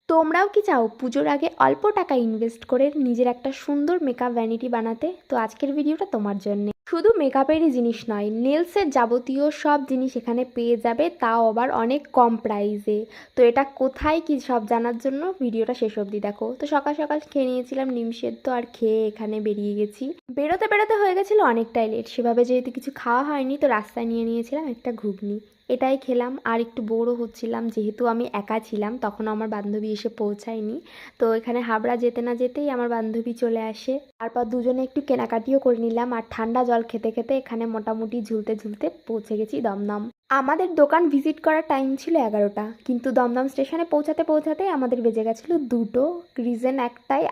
তোমরাও কি চাও পুজোর আগে অল্প টাকা ইনভেস্ট করে নিজের একটা সুন্দর মেকআপ ভ্যানিটি বানাতে? তো আজকের ভিডিওটা তোমার জন্যে। শুধু মেকআপেরই জিনিস নয়, নেলসের যাবতীয় সব জিনিস এখানে পেয়ে যাবে, তাও আবার অনেক কম প্রাইসে। তো এটা কোথায় কি সব জানার জন্য ভিডিওটা শেষ অবধি দেখো। তো সকাল সকাল খেয়ে নিয়েছিলাম ডিম সেদ্ধ, আর খেয়ে এখানে বেরিয়ে গেছি। বেরোতে বেরোতে হয়ে গেছিলো অনেকটাই লেট, সেভাবে যেহেতু কিছু খাওয়া হয়নি তো রাস্তায় নিয়ে নিয়েছিলাম একটা ঘুগনি। এটাই খেলাম, আর একটু বোরও হচ্ছিলাম যেহেতু আমি একা ছিলাম, তখনও আমার বান্ধবী এসে পৌঁছায়নি। তো এখানে হাবড়া যেতে না যেতেই আমার বান্ধবী চলে আসে। তারপর দুজনে একটু কেনাকাটিও করে নিলাম, আর ঠান্ডা জল খেতে খেতে এখানে মোটামুটি ঝুলতে ঝুলতে পৌঁছে গেছি দমদম। আমাদের দোকান ভিজিট করার টাইম ছিল 11টা, কিন্তু দমদম স্টেশনে পৌঁছাতে পৌঁছাতেই আমাদের বেজে গেছিলো 2টো। রিজন একটাই,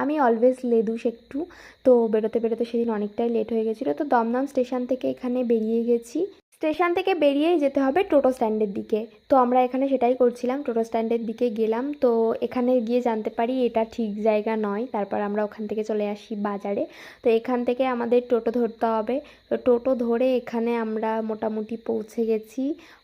আমি অলওয়েজ লেদুস একটু। তো বেরোতে বেরোতে সেদিন অনেকটাই লেট হয়ে গেছিলো। তো দমদম স্টেশন থেকে এখানে বেরিয়ে গেছি। স্টেশন থেকে বেরিয়েই যেতে হবে টোটো স্ট্যান্ডের দিকে। তো আমরা এখানে সেটাই করছিলাম, টোটো স্ট্যান্ডের দিকে গেলাম। তো এখানে গিয়ে জানতে পারি এটা ঠিক জায়গা নয়। তারপর আমরা ওখান থেকে চলে আসি বাজারে। তো এখান থেকে আমাদের টোটো ধরতে হবে। তো টোটো ধরে এখানে আমরা মোটামুটি পৌঁছে গেছি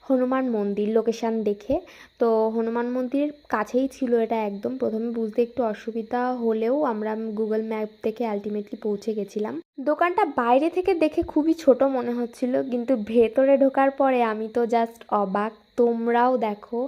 হনুমান মন্দির লোকেশান দেখে। তো হনুমান মন্দিরের কাছেই ছিল এটা একদম। প্রথমে বুঝতে একটু অসুবিধা হলেও আমরা গুগল ম্যাপ থেকে আলটিমেটলি পৌঁছে গেছিলাম। দোকানটা বাইরে থেকে দেখে খুবই ছোট মনে হচ্ছিল, কিন্তু ভেতরে ঢোকার পরে আমি তো জাস্ট অবাক। তোমরাও দেখো,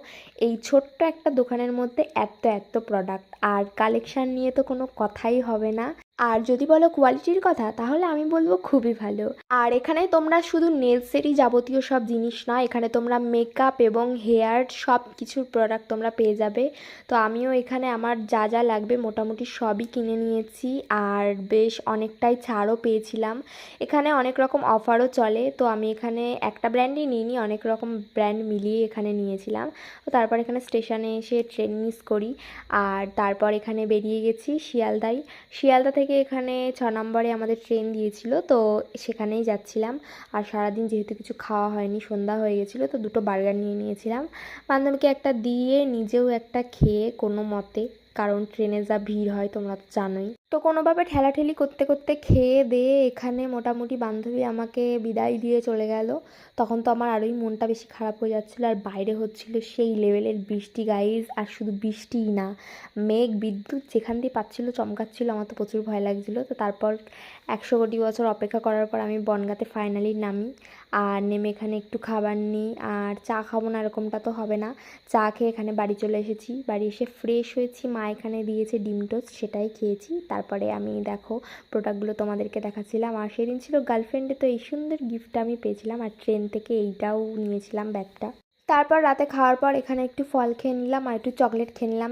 এই ছোট্ট একটা দোকানের মধ্যে এত এত প্রোডাক্ট, আর কালেকশান নিয়ে তো কোনো কথাই হবে না। আর যদি বলো কোয়ালিটির কথা, তাহলে আমি বলবো খুবই ভালো। আর এখানে তোমরা শুধু নেলসেরই যাবতীয় সব জিনিস নয়, এখানে তোমরা মেকআপ এবং হেয়ার সব কিছুর প্রোডাক্ট তোমরা পেয়ে যাবে। তো আমিও এখানে আমার যা যা লাগবে মোটামুটি সবই কিনে নিয়েছি, আর বেশ অনেকটাই ছাড়ও পেয়েছিলাম। এখানে অনেক রকম অফারও চলে। তো আমি এখানে একটা ব্র্যান্ডই নিইনি, অনেক রকম ব্র্যান্ড মিলিয়ে এখানে নিয়েছিলাম। তো তারপর এখানে স্টেশনে এসে ট্রেন মিস করি, আর তারপর এখানে বেরিয়ে গেছি শিয়ালদায়। শিয়ালদা থেকে এখানে 6 নম্বরে আমাদের ট্রেন দিয়েছিল, তো সেখানেই যাচ্ছিলাম। আর সারাদিন যেহেতু কিছু খাওয়া হয়নি, সন্ধ্যা হয়ে গেছিলো, তো দুটো বার্গার নিয়ে নিয়েছিলাম। বান্ধবীকে একটা দিয়ে নিজেও একটা খেয়ে কোনো মতে, কারণ ট্রেনে যা ভিড় হয় তোমরা তো জানোই। তো কোনোভাবে ঠেলাঠেলি করতে করতে খেয়ে দিয়ে এখানে মোটামুটি বান্ধবী আমাকে বিদায় দিয়ে চলে গেল। তখন তো আমার আরোই মনটা বেশি খারাপ হয়ে যাচ্ছিলো, আর বাইরে হচ্ছিল সেই লেভেলের বৃষ্টি গাইজ। আর শুধু বৃষ্টিই না, মেঘ বিদ্যুৎ যেখান দিয়ে পাচ্ছিলো চমকাচ্ছিলো, আমার তো প্রচুর ভয় লাগছিলো। তো তারপর 100 কোটি বছর অপেক্ষা করার পর আমি বনগাঁতে ফাইনালি নামি। আর নেমে এখানে একটু খাবার নিই, আর চা খাবো না এরকমটা তো হবে না। চা খেয়ে এখানে বাড়ি চলে এসেছি। বাড়ি এসে ফ্রেশ হয়েছি, মা এখানে দিয়েছে ডিম টোস্ট, সেটাই খেয়েছি। তারপরে আমি দেখো প্রোডাক্টগুলো তোমাদেরকে দেখাচ্ছিলাম। আর সেদিন ছিল গার্লফ্রেন্ডে, তো এই সুন্দর গিফটটা আমি পেয়েছিলাম, আর ট্রেন থেকে এইটাও নিয়েছিলাম ব্যাগটা। তারপর রাতে খাওয়ার পর এখানে একটু ফল খেয়ে নিলাম আর একটু চকলেট খেয়ে নিলাম।